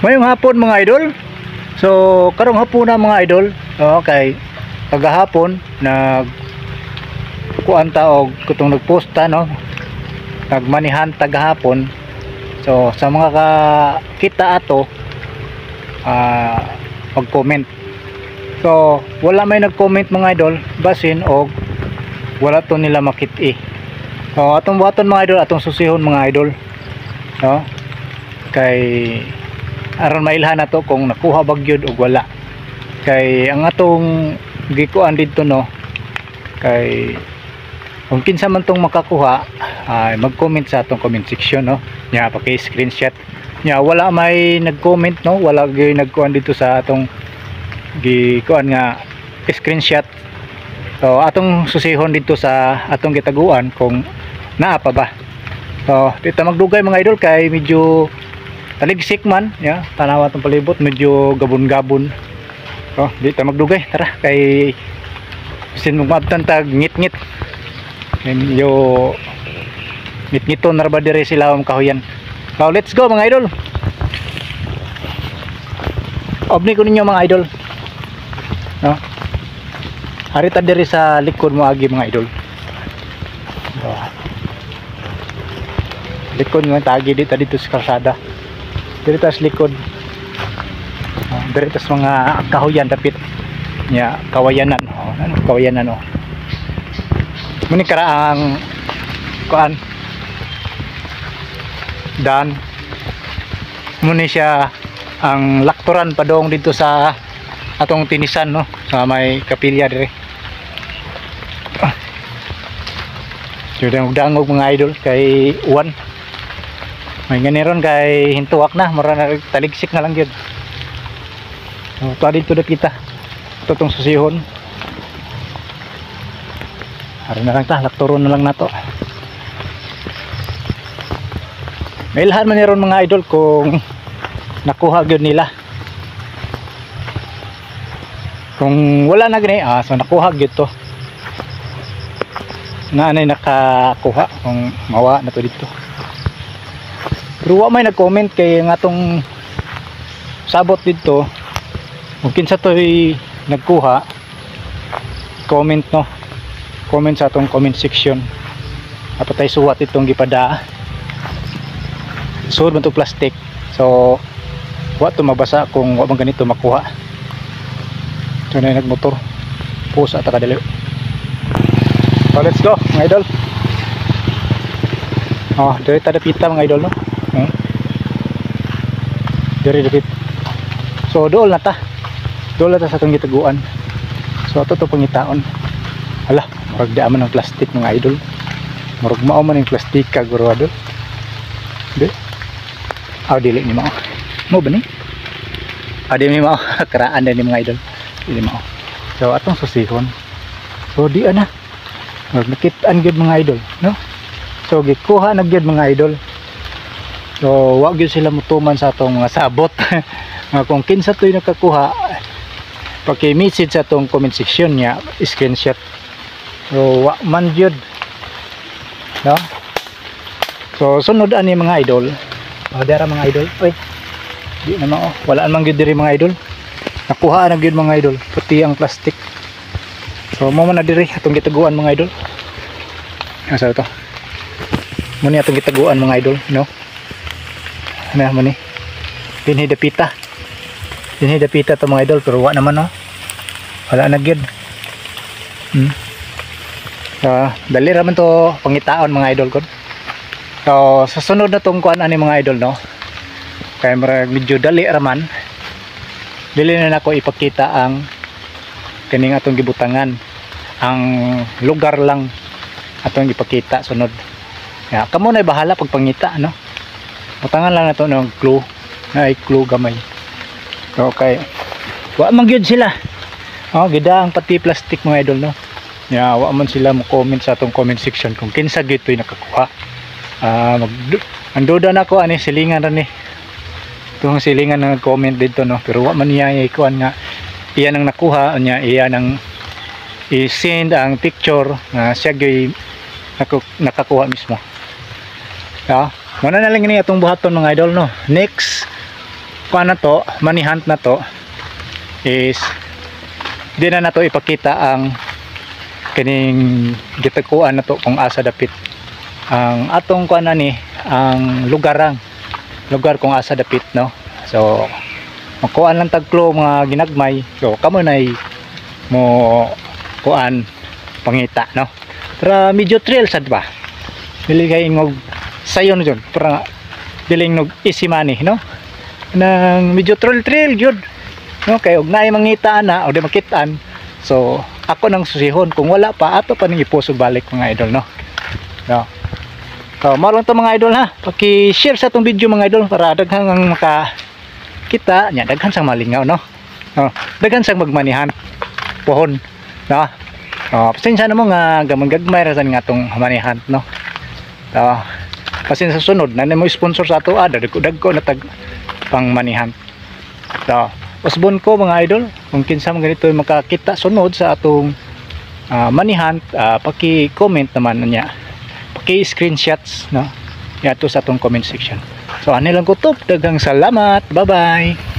Ngayong hapon mga idol. So karong hapon na mga idol. Okay. Kagahapon nag kuanta og kutong nagposta no. Nagmanihan tagahapon. So sa mga kita ato mag-comment. So wala may nag-comment mga idol basin og wala to nila makit-i. So atong buhaton mga idol, atong susihon mga idol. No? Kay aron mailhan nato kung nakuha ba gyud og wala. Kay ang atong gikuan dito no, kay kung kinsa man tong makakuha ay mag-comment sa atong comment section no. Nya paki-screenshot. Nya wala may nag-comment no, wala gyud nagkuan dito sa atong gikuan nga screenshot. So atong susihon dito sa atong gitaguan kung naa pa ba. So dito magdugay mga idol kay medyo taligsik man ya, tanawa tong palibot medyo gabon-gabon. So dito magdugay, tara kay sin magmabtan tag ngit-ngit. Medyo ngit-ngiton ra ba dire sila ang kahuyan. So let's go mga idol. Obni ko ninyo mga idol. No? Harita diri sa likod mo agi mga idol. So, likod mo tagi dito sa kalsada. Diri tas likod. Diri tas mga kahoyan dapit. Nya kawayanan. Ano kawayanan oh. Muni karaang kuan. Dan muni siya ang lakturan padong dito sa atong tinisan no, sa may kapilya dire. Dangog mga idol kay uwan. May ganiron kay hintuak na, mura na taligsik na lang yun. So dito na kita. Ito itong susihon. Hari na lang ta, lakturon na lang nato. May ilhan man niron mga idol kung nakuha yun nila. Kung wala na gani, so nakuha yun to. Naanay nakakuha kung mawa na to dito. Pero wa may nag-comment kay nga tong sabot dito. Kung kinsa to'y nagkuha, comment no. Comment sa atong comment section. Apatay suwat itong gipada. Suod man to plastic. So wa to mabasa kung wa man ganito makuha. Ito na nagmotor. Pusa ta kadali. So let's go mga idol. Oh, diri ta dapita mga idol no. Diri dapit. So dool na ta. Dool na ta sa atong gitaguan. So ato to pangitaon. Hala, murag di man ng plastic mga idol. Murag mao man ng plastic ka gurado. Di. Dili ni mao. Mo ba ni? Di mi mao karaan din mga idol. Dili mao. So atong susihon. So di ana. Murag nakitaan gyud mga idol, no? So gikuha na gyud mga idol. So wag gyud sila mutuman sa atong mga sabot. Kung kinsa to'y nakakuha, paki-message sa atong comment section niya, screenshot. So wa man gyud, no? So sunod ani mga idol. Dara mga idol. Oy. Di na mao. Wala man gyud diri mga idol. Nakuha na gyud mga idol, puti ang plastic. So mo man na diri atong gitaguan mga idol. Asa to? Muni atong gitaguan mga idol, no? Ano mo ni? Dinhi dapita. Dinhi dapita to mga idol pero wa naman no. Wala na gyud. Dali ra man to pangitaon mga idol kon. So sa sunod na tong kuan ani mga idol no. Kay medyo dali ra man. Dili na nako ipakita ang kaning atong gibutangan. Ang lugar lang atong ipakita sunod. Ya, kamo na bahala pagpangita no. Butangan lang nato ng clue. Na ay clue gamay. Okay. Wa man gyud sila. Gida ang pati plastic mga idol no. Ya, wa man sila mo comment sa atong comment section kung kinsa gyud toy nakakuha. Ang duda nako ani silingan ra ni. Itong silingan na nag-comment dito no. Pero wa man niya ikuan nga iyan ang nakuha niya, iyan ang i-send ang picture na siya gyud nakakuha mismo. Muna na lang ini atong buhaton mga idol no. Next paano to, manihant na to is di na nato ipakita ang kining gitakuan na to kung asa dapit ang atong kuan ni ang lugar kung asa dapit, no. So magkuan lang tagklo mga ginagmay, so kamo nay mo kuan pangita, no. Para medyo trail sad ba, dili kay ngog sayon jud, para dili ngog isimani, no, nang medyo trail gyud, no, kay og naay mangita na o di makitaan. So ako nang susihon kung wala pa ato pa ning iposo balik mga idol, no. So mao lang to mga idol ha, paki-share sa tong video mga idol para daghang ang makakita nya, daghan sang malingaw, no. Daghan sang magmanihan pohon, no. Pasensya na mo nga gamon gagmay ra nga tong manihan, no. Kasi sa sunod na mo sponsor sa ato, dagko na tag pang manihan. Usbon ko mga idol, kung kinsa man ganito makakita sunod sa atong manihan, paki-comment naman niya, paki-screenshots, no, yato sa atong comment section. So ano lang ko to, daghang salamat, bye bye.